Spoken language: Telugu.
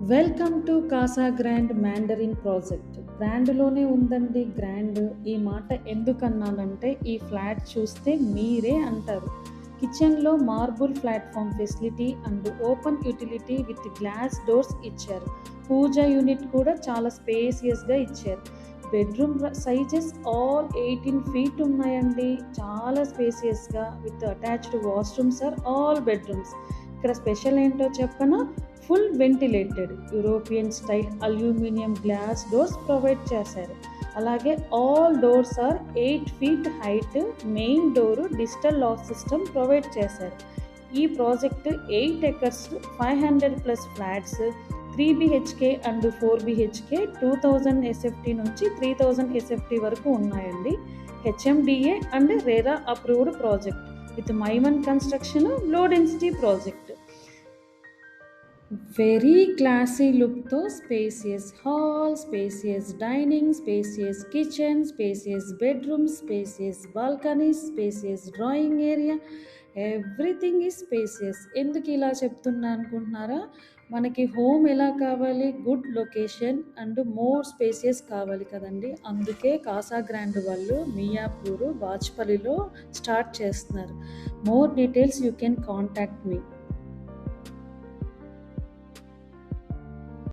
Welcome to Casa Grand Mandarin project. బ్రాండ్లోనే ఉందండి గ్రాండ్. ఈ మాట ఎందుకన్నానంటే ఈ ఫ్లాట్ చూస్తే మీరే అంటారు. కిచెన్లో marble platform facility and open utility with glass doors ఇచ్చారు. పూజా యూనిట్ కూడా చాలా స్పేసియస్గా ఇచ్చారు. బెడ్రూమ్ సైజెస్ ఆల్ 18 ఫీట్ ఉన్నాయండి. చాలా స్పేసియస్గా with attached washrooms are all bedrooms. ఇక్కడ స్పెషల్ ఏంటో చెప్పనా, full ventilated European style aluminium glass doors provide చేశారు. అలాగే all doors are 8 feet height. Main door digital lock system provide చేశారు. ఈ project 8 acres 500 plus flats 3 BHK and 4 BHK 2000 SFT నుంచి 3000 ఎస్ఎఫ్టీ వరకు ఉన్నాయండి. HMDA and RERA approved project with Mivan construction low density project. Very classy లుక్తో spacious hall, spacious dining, spacious kitchen, spacious bedroom, spacious balconies, spacious drawing area, everything is spacious. ఎందుకు ఇలా చెప్తున్నా అనుకుంటున్నారా? మనకి హోమ్ ఎలా కావాలి? Good location and more spacious కావాలి కదండి. అందుకే కాసా గ్రాండ్ వాళ్ళు మియాపూర్ బాచ్పల్లిలో స్టార్ట్ చేస్తున్నారు. More details you can contact me.